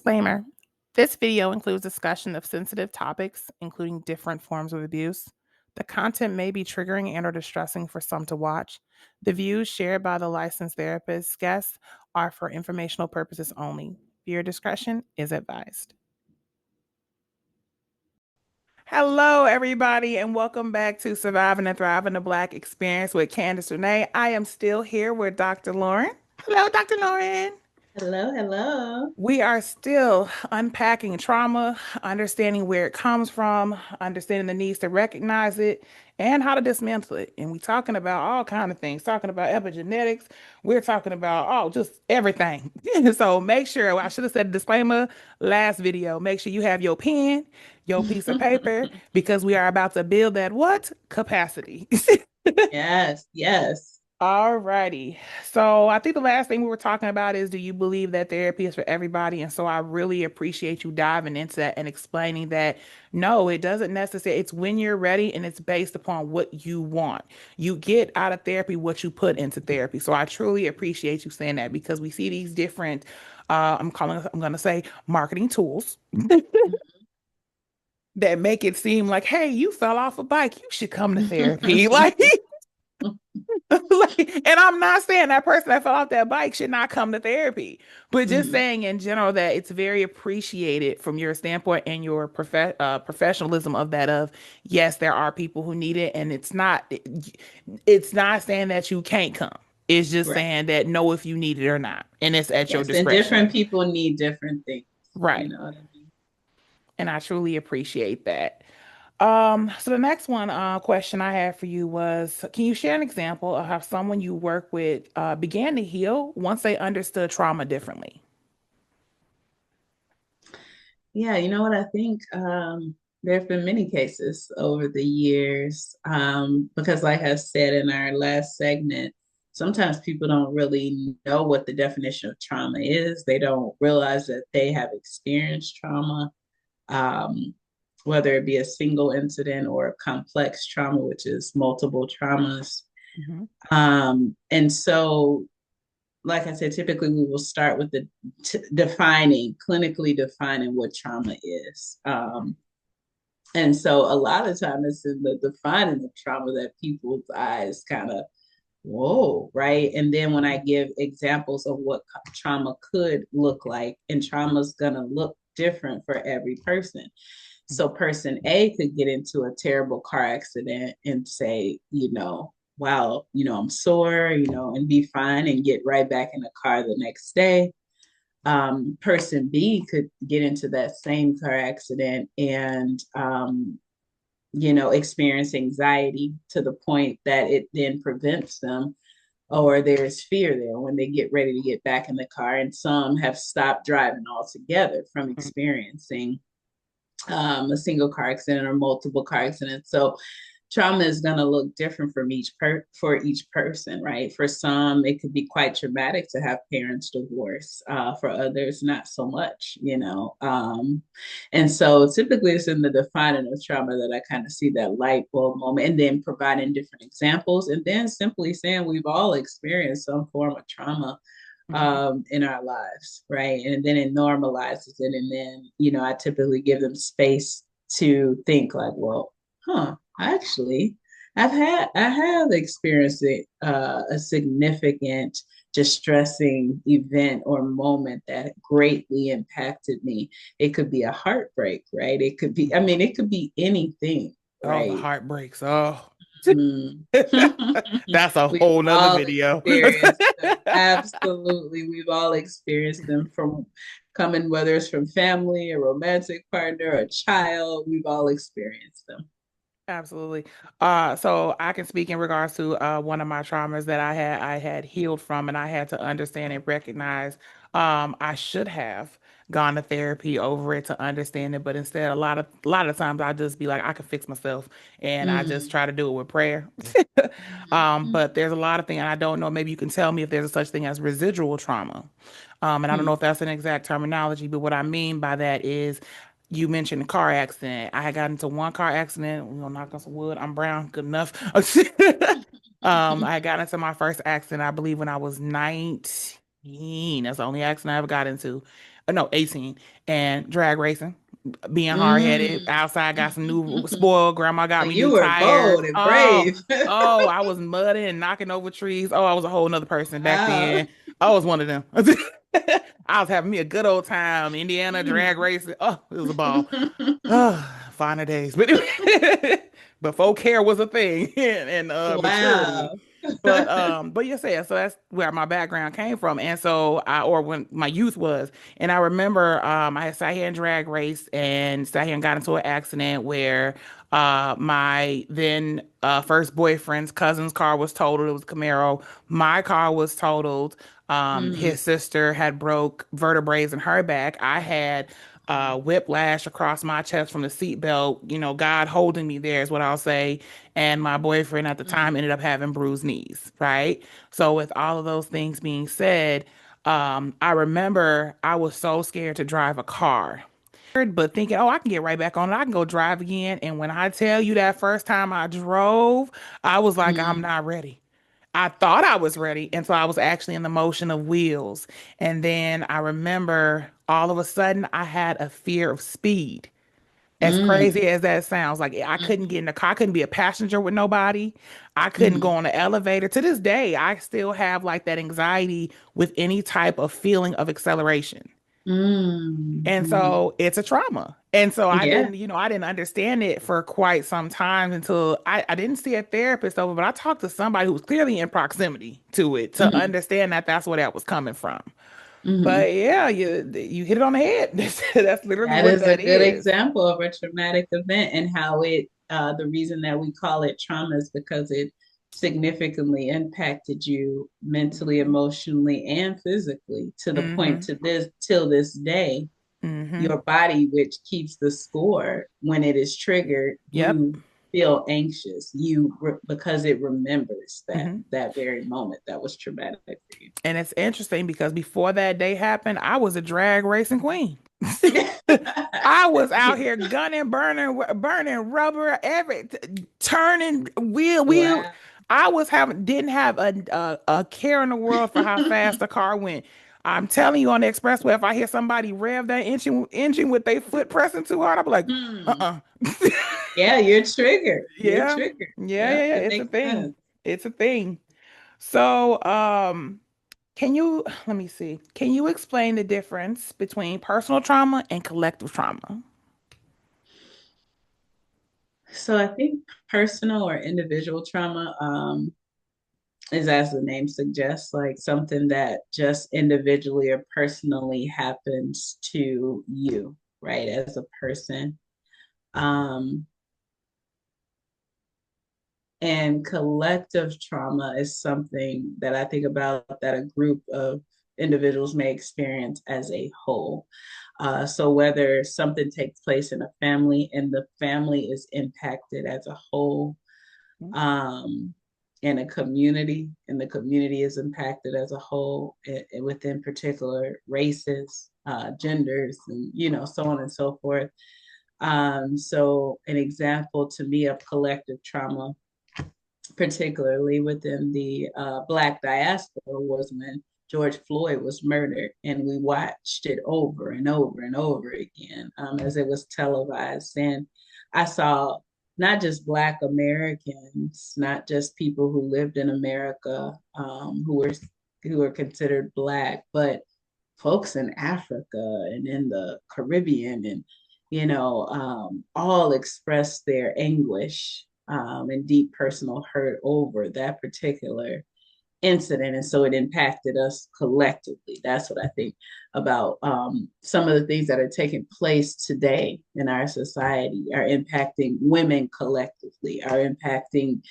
Disclaimer. This video includes discussion of sensitive topics, including different forms of abuse. The content may be triggering and or distressing for some to watch. The views shared by the licensed therapist guests are for informational purposes only. Viewer discretion is advised. Hello, everybody, and welcome back to Surviving and Thriving the Black Experience with Candace Renee. I am still here with Dr. Loren. Hello, Dr. Loren. Hello, hello. We are still unpacking trauma, understanding where it comes from, understanding the needs to recognize it, and how to dismantle it. And we're talking about all kind of things, talking about epigenetics. We're talking about just everything. So make sure, I should have said a disclaimer last video, make sure you have your pen, your piece of paper, because we are about to build that what? Capacity. Yes, yes. All righty. So I think the last thing we were talking about is, do you believe that therapy is for everybody? And so I really appreciate you diving into that and explaining that no, it doesn't necessarily, it's when you're ready and it's based upon what you want. You get out of therapy what you put into therapy. So I truly appreciate you saying that, because we see these different, I'm going to say marketing tools that make it seem like, hey, you fell off a bike, you should come to therapy. Like, and I'm not saying that person that fell off that bike should not come to therapy, but just saying in general that it's very appreciated from your standpoint and your professionalism of that. Of yes, there are people who need it, and it's not saying that you can't come. It's just Right. saying that know if you need it or not, and it's at your Yes, and different discretion. people need different things. Right. You know what I mean? And I truly appreciate that. So the next question I had for you was, can you share an example of how someone you work with began to heal once they understood trauma differently? Yeah, you know what I think? There have been many cases over the years, because like I said in our last segment, sometimes people don't really know what the definition of trauma is. They don't realize that they have experienced trauma, um, whether it be a single incident or a complex trauma, which is multiple traumas. Hmm. And so, like I said, typically we will start with the clinically defining what trauma is. And so a lot of time it's in the defining of trauma that people's eyes kind of, whoa, right? And then when I give examples of what trauma could look like, and trauma's gonna look different for every person. So person A could get into a terrible car accident and say, wow, I'm sore, and be fine and get right back in the car the next day. Person B could get into that same car accident and, experience anxiety to the point that it then prevents them, or there's fear there when they get ready to get back in the car. And some have stopped driving altogether from experiencing a single car accident or multiple car accidents. So trauma is going to look different from for each person, right? For some, it could be quite traumatic to have parents divorce. For others, not so much, and so typically it's in the defining of trauma that I kind of see that light bulb moment, and then providing different examples, and then simply saying we've all experienced some form of trauma in our lives, right? And then it normalizes it. And then, I typically give them space to think like, well, actually, I have experienced a significant distressing event or moment that greatly impacted me. It could be a heartbreak, right? It could be, I mean, it could be anything, Oh, the right? heartbreaks. Oh, Mm. that's a We've whole nother all video. experienced them. Absolutely. We've all experienced them, from coming, whether it's from family, a romantic partner, a child, we've all experienced them. Absolutely. So I can speak in regards to one of my traumas that I had healed from, and I had to understand and recognize I should have gone to therapy over it to understand it, but instead a lot of times I just be like, I can fix myself, and I just Mm. try to do it with prayer. But there's a lot of things, and I don't know, maybe you can tell me if there's a such thing as residual trauma. And I don't know Mm. if that's an exact terminology, but what I mean by that is, you mentioned a car accident. I had gotten into one car accident. We're gonna knock on some wood. I'm brown, good enough. I got into my first accident, I believe, when I was 19. That's the only accident I ever got into. no, 18, and drag racing, being hard headed. Mm. Outside, got some new spoiled. Grandma So got me you new were tires. bold and Oh, brave. oh, I was mudding and knocking over trees. Oh, I was a whole nother person back Wow. then. I was one of them. I was having me a good old time. Indiana drag Mm. racing. Oh, it was a ball. Oh, finer days. But before care was a thing and maturity. Wow. But you said so that's where my background came from. And so I or when my youth was. And I remember I had sat here in drag race and sat here and got into an accident where my then first boyfriend's cousin's car was totaled. It was a Camaro. My car was totaled. Mm. His sister had broke vertebrae in her back. I had Wow. whiplash across my chest from the seatbelt. You know, God holding me there is what I'll say. And my boyfriend at the time Mm. ended up having bruised knees, right? So, with all of those things being said, I remember I was so scared to drive a car, but thinking, oh, I can get right back on it. I can go drive again. And when I tell you that first time I drove, I was like, I'm Mm. not ready. I thought I was ready. And so I was actually in the motion of wheels. And then I remember all of a sudden I had a fear of speed. As Mm. crazy as that sounds, like I couldn't Mhm. get in the car, I couldn't be a passenger with nobody. I couldn't go Mhm. on the elevator. To this day, I still have like that anxiety with any type of feeling of acceleration. Mm. And Mhm. so it's a trauma. And so I Yeah. didn't, I didn't understand it for quite some time until I didn't see a therapist over, but I talked to somebody who was clearly in proximity to it to Mhm. understand that that's where that was coming from. Mhm. But yeah, you hit it on the head. That's literally That what is a that good is. example of a traumatic event and how the reason that we call it trauma is because it significantly impacted you mentally, Hmm. emotionally, and physically to the point Hmm. to this till this day. Hmm. Your body, which keeps the score when it is triggered, Yep. you feel anxious. Because it remembers Hmm. that very moment that was traumatic for you. And it's interesting because before that day happened, I was a drag racing queen. I was out here gunning, burning rubber, turning wheel. Wow. I was having didn't have a care in the world for how fast the car went. I'm telling you, on the expressway, if I hear somebody rev that engine with their foot pressing too hard, I'm like, Hmm. uh-uh. Yeah, you're triggered. You're Yeah, triggered. yeah, Yeah, yeah, yeah. it It's a makes thing. sense. It's a thing. So, can you let me see? Can you explain the difference between personal trauma and collective trauma? So I think personal or individual trauma is, as the name suggests, like something that just individually or personally happens to you, right, as a person. Um, And collective trauma is something that I think about that a group of individuals may experience as a whole. So whether something takes place in a family and the family is impacted as a whole, um, in a community and the community is impacted as a whole within particular races, genders, and so on and so forth. So an example to me of collective trauma particularly within the Black diaspora, was when George Floyd was murdered, and we watched it over and over and over again as it was televised. And I saw not just Black Americans, not just people who lived in America who were considered Black, but folks in Africa and in the Caribbean and all expressed their anguish and deep personal hurt over that particular incident. And so it impacted us collectively. That's what I think about some of the things that are taking place today in our society are impacting women collectively, are impacting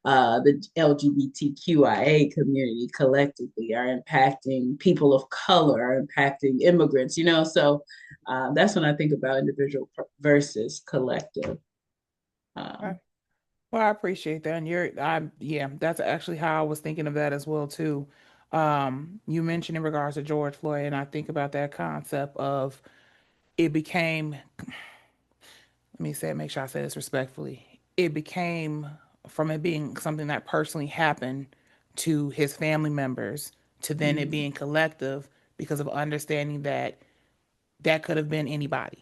the LGBTQIA community collectively, are impacting people of color, are impacting immigrants, So that's when I think about individual versus collective. Okay. Um, Well, I appreciate that. And yeah, that's actually how I was thinking of that as well too. You mentioned in regards to George Floyd, and I think about that concept of it became, let me say, make sure I say this respectfully. It became from it being something that personally happened to his family members to then it mm, being collective because of understanding that that could have been anybody.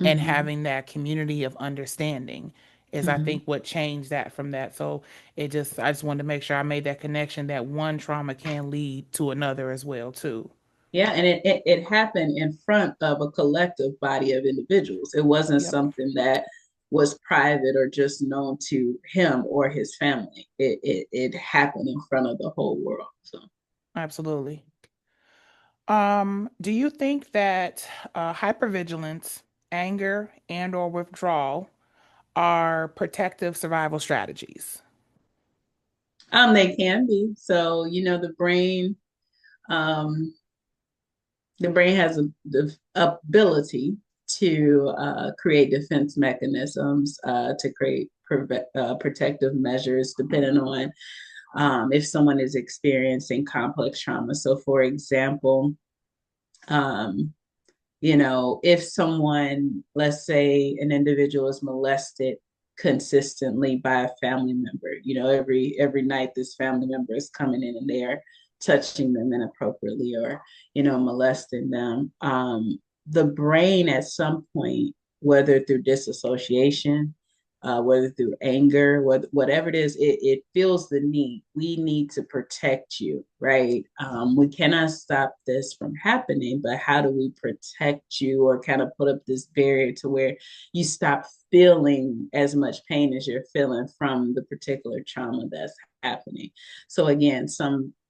And Mm-hmm. having that community of understanding is, I Mm-hmm. think, what changed that from that. So I just wanted to make sure I made that connection that one trauma can lead to another as well, too. Yeah, and it happened in front of a collective body of individuals. It wasn't Yep, something that was private or just known to him or his family. It happened in front of the whole world. So absolutely. Do you think that hypervigilance, anger, and or withdrawal are protective survival strategies? they can be. So, um the brain has the ability to create defense mechanisms, to create protective measures depending on if someone is experiencing complex trauma. So, for example, um, if someone, let's say an individual is molested consistently by a family member, every night this family member is coming in and they're touching them inappropriately or, molesting them. The brain at some point, whether through disassociation, whether through anger, whatever it is, it feels the need. We need to protect you, right? We cannot stop this from happening, but how do we protect you or kind of put up this barrier to where you stop feeling as much pain as you're feeling from the particular trauma that's happening? So again,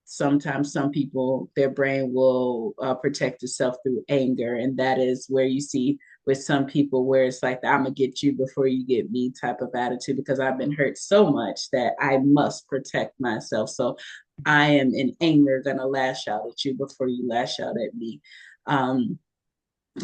sometimes some people their brain will protect itself through anger, and that is where you see with some people where it's like I'm gonna get you before you get me type of attitude because I've been hurt so much that I must protect myself. So I am in anger gonna lash out at you before you lash out at me. Um,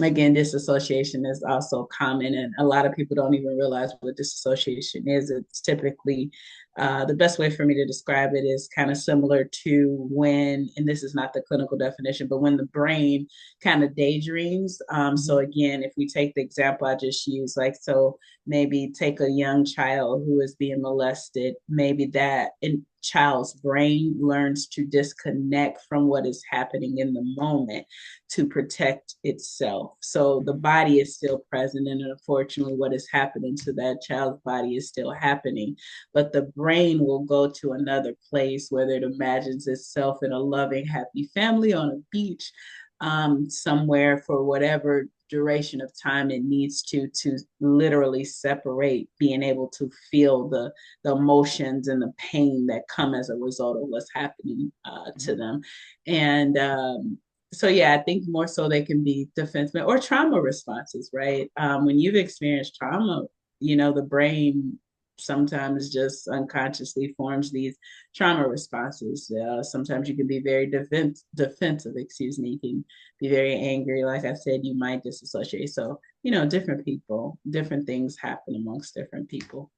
Again, disassociation is also common, and a lot of people don't even realize what disassociation is. It's typically the best way for me to describe it is kind of similar to when, and this is not the clinical definition, but when the brain kind of daydreams. So Mhm. again, if we take the example I just used, like so maybe take a young child who is being molested, maybe that in child's brain learns to disconnect from what is happening in the moment to protect itself. So the body is still present, and unfortunately, what is happening to that child's body is still happening. But the brain will go to another place, whether it imagines itself in a loving, happy family on a beach, somewhere for whatever duration of time it needs to literally separate being able to feel the emotions and the pain that come as a result of what's happening to them. And so yeah, I think more so they can be defense or trauma responses, right? When you've experienced trauma, the brain sometimes just unconsciously forms these trauma responses. Sometimes you can be very defensive, excuse me. You can be very angry. Like I said, you might disassociate. So, different people, different things happen amongst different people.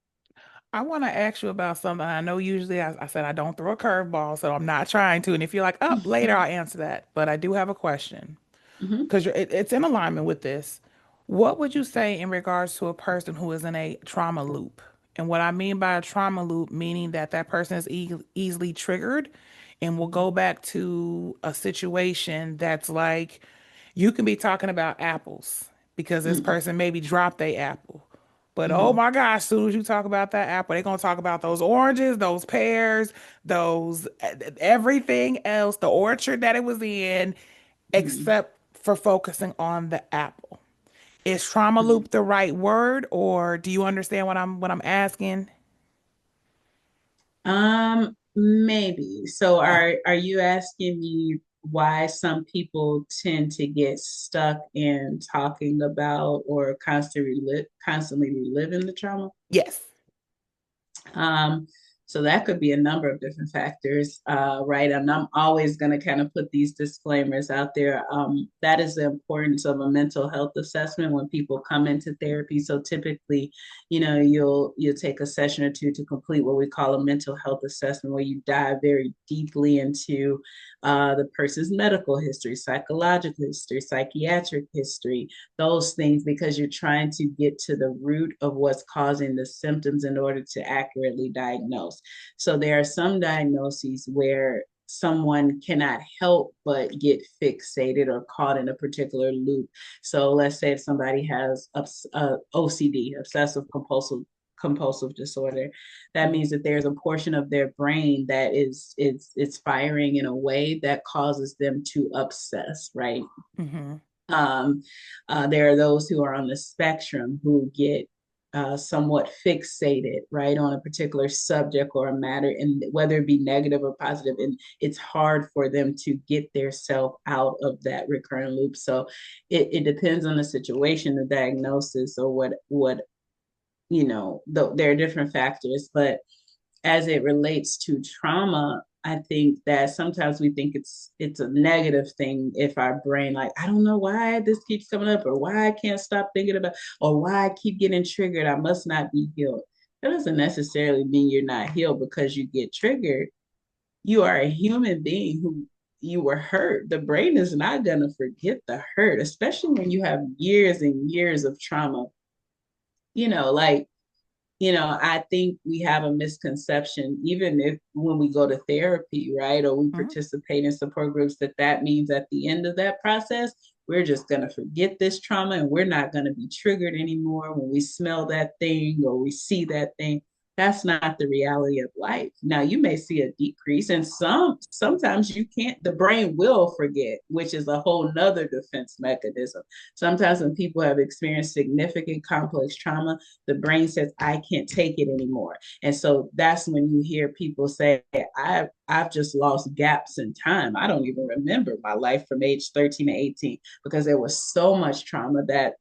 I want to ask you about something. I know usually I said I don't throw a curveball, so I'm not trying to. And if you're like, up later, I'll answer that. But I do have a question Mm-hmm. because it's in alignment with this. What would you say in regards to a person who is in a trauma loop? And what I mean by a trauma loop, meaning that that person is easily triggered and will go back to a situation that's like, you can be talking about apples because this Mm-hmm. person maybe dropped a apple. But oh Mm-hmm. my gosh, as soon as you talk about that apple, they're gonna talk about those oranges, those pears, those everything else, the orchard that it was in, except for focusing on the apple. Is trauma Mm-hmm. loop the right word, or do you understand what I'm asking? Maybe. So are you asking me why some people tend to get stuck in talking about or constantly reliving the trauma? Yes. Um, so that could be a number of different factors, right? And I'm always going to kind of put these disclaimers out there. That is the importance of a mental health assessment when people come into therapy. So typically, you'll take a session or two to complete what we call a mental health assessment, where you dive very deeply into the person's medical history, psychological history, psychiatric history, those things, because you're trying to get to the root of what's causing the symptoms in order to accurately diagnose. So there are some diagnoses where someone cannot help but get fixated or caught in a particular loop. So let's say if somebody has OCD, obsessive compulsive disorder, that means that there's a portion of their brain that is it's firing in a way that causes them to obsess, right? Mm-hmm. Um, there are those who are on the spectrum who get somewhat fixated, right, on a particular subject or a matter, and whether it be negative or positive, and it's hard for them to get their self out of that recurrent loop. So it depends on the situation, the diagnosis, or what there are different factors, but as it relates to trauma, I think that sometimes we think it's a negative thing if our brain, like, I don't know why this keeps coming up, or why I can't stop thinking about, or why I keep getting triggered. I must not be healed. That doesn't necessarily mean you're not healed because you get triggered. You are a human being who you were hurt. The brain is not gonna forget the hurt, especially when you have years and years of trauma. Like, I think we have a misconception, even if when we go to therapy, right, or we Mm-hmm. participate in support groups, that means at the end of that process, we're just going to forget this trauma and we're not going to be triggered anymore when we smell that thing or we see that thing. That's not the reality of life. Now, you may see a decrease, and sometimes you can't, the brain will forget, which is a whole nother defense mechanism. Sometimes when people have experienced significant complex trauma, the brain says, I can't take it anymore. And so that's when you hear people say, I've just lost gaps in time. I don't even remember my life from age 13 to 18 because there was so much trauma that,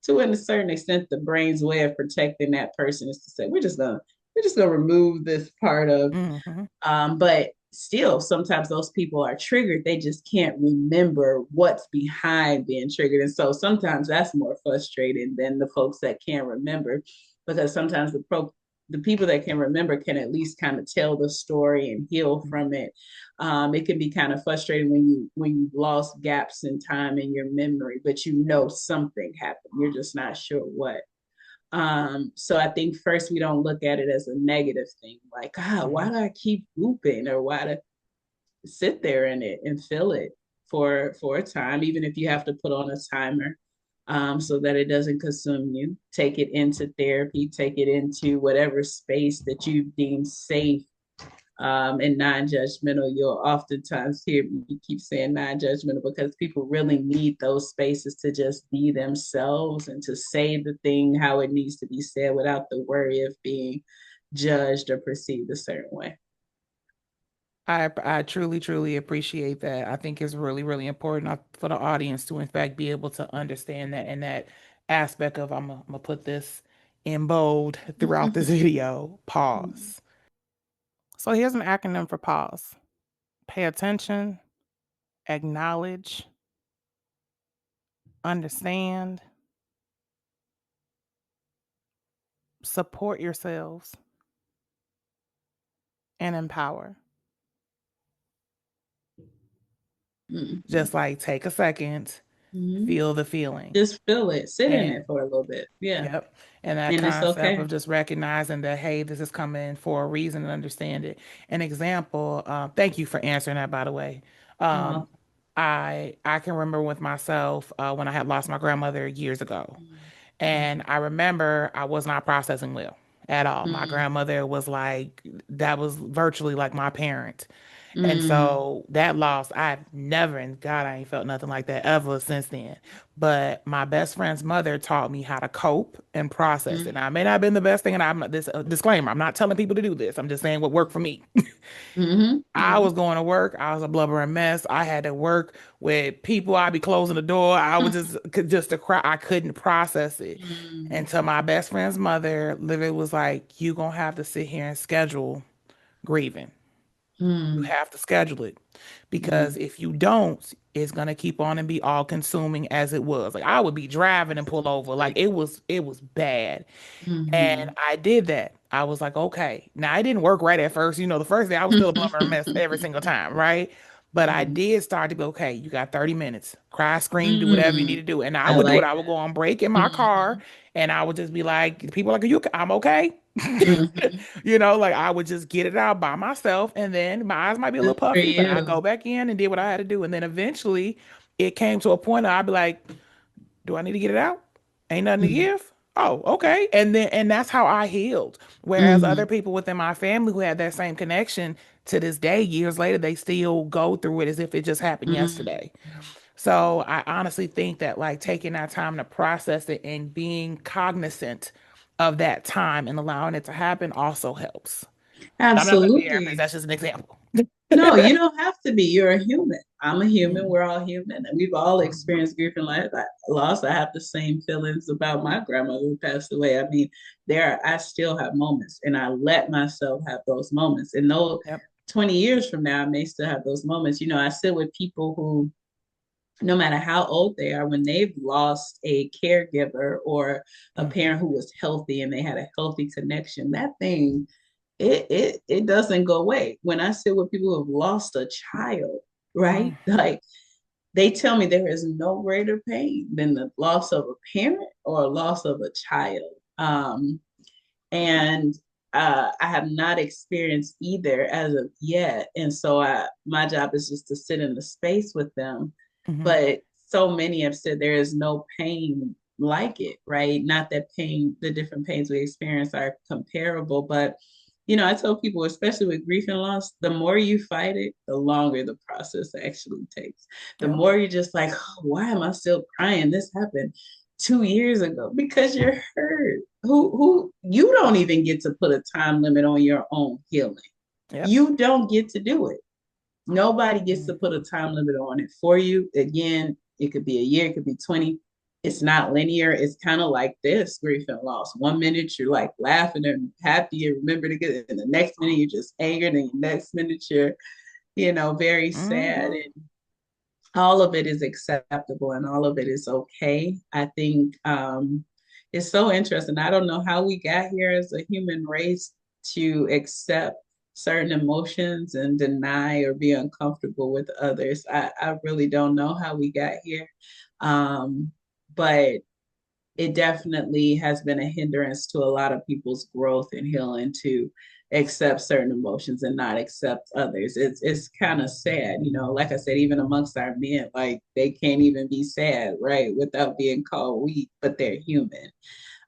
to a certain extent, the brain's way of protecting that person is to say, we're just gonna remove this part of, Mm-hmm. but still, sometimes those people are triggered. They just can't remember what's behind being triggered. And so sometimes that's more frustrating than the folks that can't remember, because sometimes the people that can remember can at least kind of tell the story and heal from it. It can be kind of frustrating when you've lost gaps in time in your memory, but something happened. You're just not sure what. So I think first we don't look at it as a negative thing, like, God, Mm-hmm. why do I keep looping, or why to sit there in it and feel it for a time, even if you have to put on a timer, so that it doesn't consume you. Take it into therapy, take it into whatever space that you deem safe, and non-judgmental. You'll oftentimes hear me keep saying non-judgmental because people really need those spaces to just be themselves and to say the thing how it needs to be said without the worry of being judged or perceived a certain way. I truly, truly appreciate that. I think it's really, really important for the audience to, in fact, be able to understand that, and that aspect of, I'm gonna put this in bold throughout this video, pause. So here's an acronym for pause: pay attention, acknowledge, understand, support yourselves, and empower. Mhm. Just like take a second, Mhm. feel the feeling. Just feel it, sit in it And for a little bit. Yeah. yep. And that And it's concept okay. of just recognizing that, hey, this is coming for a reason, and understand it. An example, thank you for answering that, by the way. Um, Oh. I can remember with myself when I had lost my grandmother years ago. And Mm-hmm. I remember I was not processing well at all. My grandmother was like, that was virtually like my parent. And Mm-hmm. so that loss, I've never, and God, I ain't felt nothing like that ever since then. But my best friend's mother taught me how to cope and process it. Now, it may not have been the best thing, and I'm this disclaimer, I'm not telling people to do this. I'm just saying what worked for me. Mm-hmm. I Mm-hmm. was going to work. I was a blubbering mess. I had to work with people. I'd be closing the door. I was just a cry. I couldn't process it until my best friend's mother literally was like, "You gonna have to sit here and schedule grieving. You Mm-hmm. have to schedule it, because if you don't, it's gonna keep on and be all consuming as it was. Like I would be driving and pull over. Like Absolutely. it was bad." And Mm-hmm. I did that. I was like, okay. Now, I didn't work right at first. The first day I was still a blubber mess every single time, right? But I did start to be okay. You got 30 minutes. Cry, scream, do whatever you need Mm-hmm. to do. And I I would do it. like I would that. go on break in my car, Mm-hmm. and I would just be like, people are like, you, I'm okay. Mm-hmm. Like I would just get it out by myself, and then my eyes might be a little Good for puffy, but I you. go back in and did what I had to do. And then eventually it came to a point where I'd be like, do I need to get it out? Ain't nothing to give. Oh, okay. And that's how I healed. Whereas other Mm-hmm. people within my family who had that same connection to this day, years later, they still go through it as if it just happened yesterday. So I honestly think that like taking that time to process it and being cognizant of that time and allowing it to happen also helps. I'm not a therapist, Absolutely. that's just an example. No, you don't have to be. You're a human. I'm a human. Mm, We're all human. And we've all experienced grief and loss. I have the same feelings about my grandmother who passed away. I mean, I still have moments and I let myself have those moments. And though yep. 20 years from now, I may still have those moments. I sit with people who, no matter how old they are, when they've lost a caregiver or a Hmm. parent who was healthy and they had a healthy connection, that thing, it doesn't go away. When I sit with people who have lost a child, right? Mm, Like they tell me there is no greater pain than the loss of a parent or a loss of a child. And I have not experienced either as of yet. And so my job is just to sit in the space with them. hmm. But so many have said there is no pain like it, right? Not that pain, the different pains we experience are comparable, but I tell people, especially with grief and loss, the more you fight it, the longer the process actually takes. The Yep. more you're just like, oh, why am I still crying? This happened 2 years ago because you're hurt. Who you don't even get to put a time limit on your own healing. Yep. You don't get to do it. Nobody gets to Mm, put a time limit on it for you. Again, it could be a year, it could be 20. It's not linear. It's kind of like this grief and loss. One minute you're like laughing and happy and remember to get it, and the next minute you're just angered, and the next minute you're, very sad. hmm. And all of it is acceptable and all of it is okay. I think it's so interesting. I don't know how we got here as a human race to accept certain emotions and deny or be uncomfortable with others. I really don't know how we got here. But it definitely has been a hindrance to a lot of people's growth and healing to accept certain emotions and not accept others. It's kind of sad, like I said, even amongst our men, like they can't even be sad, right, without being called weak, but they're human.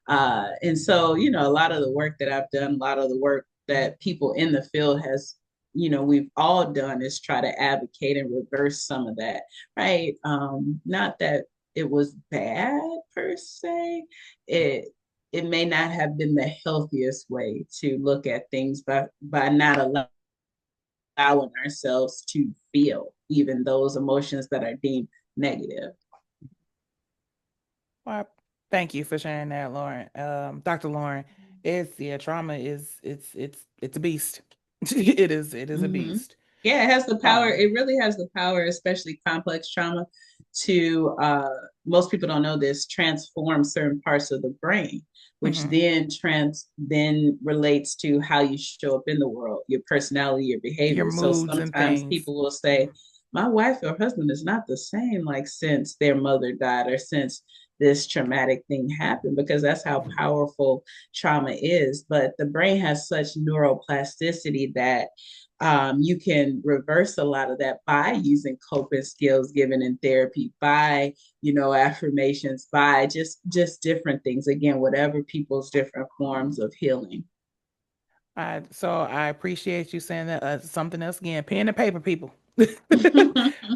And so, a lot of the work that I've done, a lot of the work that people in the field has, we've all done is try to advocate and reverse some of that, right? Not that it was bad per se. It may not have been the healthiest way to look at things by not allowing ourselves to feel even those emotions that are deemed negative. Well, thank you for sharing that, Lauren. Dr. Lauren, it's yeah, trauma is it's a beast. It is a Mm-hmm. beast. Yeah, it has the power. Um, It really has the power, especially complex trauma, to most people don't know this, transform certain parts of the brain, which mhm. then relates to how you show up in the world, your personality, your Your behavior. So moods and sometimes things. people will say, "My wife or husband is not the same like since their mother died or since this traumatic thing happened," because that's how powerful trauma is. But the brain has such neuroplasticity that you can reverse a lot of that by using coping skills given in therapy, by affirmations, by just different things. Again, whatever people's different forms of healing. So I appreciate you saying that. Something else again, pen and paper, people.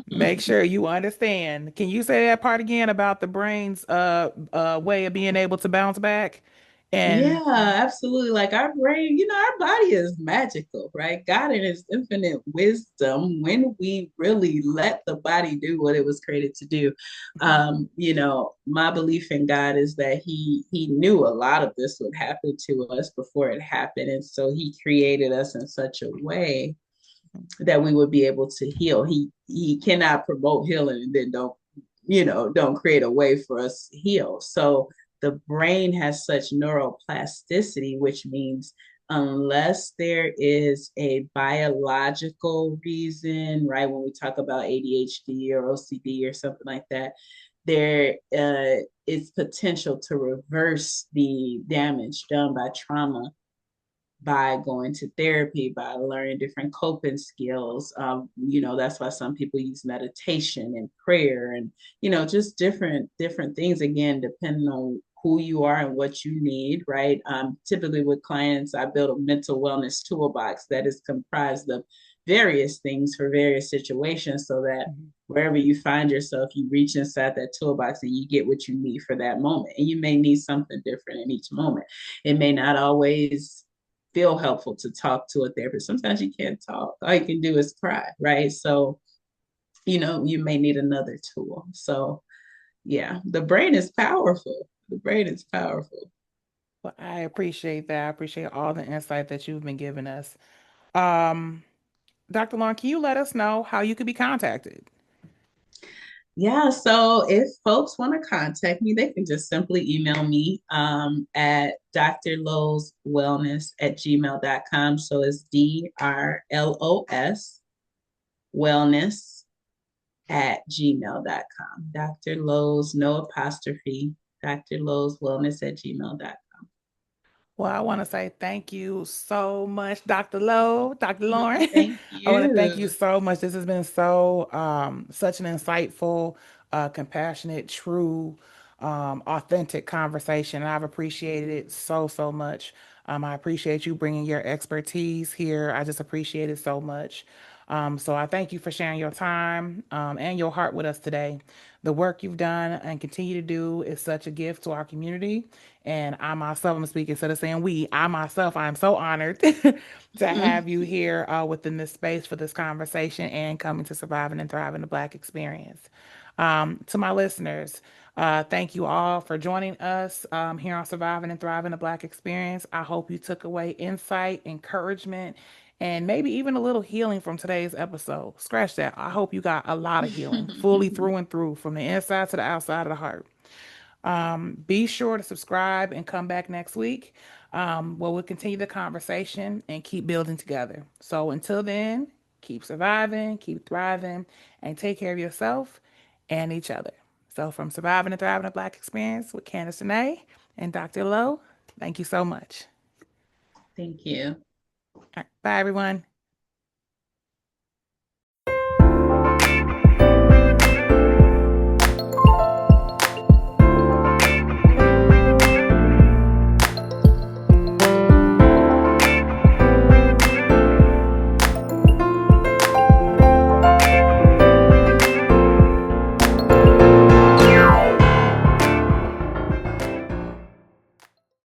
Make sure you understand. Can you say that part again about the brain's way of being able to bounce back? And Yeah, absolutely. Like our brain, our body is magical, right? God in his infinite wisdom, when we really let the body do what it was created to do. My belief in God is that he knew a lot of this would happen to us before it happened. And so he created us in such a way that we would be able to heal. He cannot promote healing and then don't create a way for us to heal. So the brain has such neuroplasticity, which means unless there is a biological reason, right? When we talk about ADHD or OCD or something like that, there is potential to reverse the damage done by trauma by going to therapy, by learning different coping skills. That's why some people use meditation and prayer and, just different things, again, depending on who you are and what you need, right? Typically with clients, I build a mental wellness toolbox that is comprised of various things for various situations so that Mhm. wherever you find yourself, you reach inside that toolbox and you get what you need for that moment. And you may need something different in each moment. It may not always feel helpful to talk to a therapist. Sometimes you can't talk. All you can do is cry, right? So, you may need another tool. So, yeah, the brain is powerful. The brain is powerful. Well, I appreciate that. I appreciate all the insight that you've been giving us. Um, Dr. Lauren, can you let us know how you could be contacted? Yeah, so if folks want to contact me, they can just simply email me at drlowswellness@gmail.com. So it's DRLOS wellness at gmail.com. Dr. Lowe's, no apostrophe, Dr. Lowe's wellness at gmail.com. Well, I want to say thank you so much, Dr. Lowe, Dr. Lauren. Thank I want to thank you you. so much. This has been so such an insightful, compassionate, true, authentic conversation. I've appreciated it so, so much. I appreciate you bringing your expertise here. I just appreciate it so much. So I thank you for sharing your time and your heart with us today. The work you've done and continue to do is such a gift to our community. And I myself, I'm speaking instead of saying we, I myself, I am so honored to have you here within this space for this conversation and coming to Surviving and Thriving the Black Experience. To my listeners, thank you all for joining us here on Surviving and Thriving the Black Experience. I hope you took away insight, encouragement, and maybe even a little healing from today's episode. Scratch that. I hope you got a lot of healing, fully through and through, from the inside to the outside of the heart. Be sure to subscribe and come back next week. Where we'll continue the conversation and keep building together. So until then, keep surviving, keep thriving, and take care of yourself and each other. So from Surviving and Thriving a Black Experience with Candace Danae and Dr. Lowe, thank you so much. Thank you. All right, bye, everyone.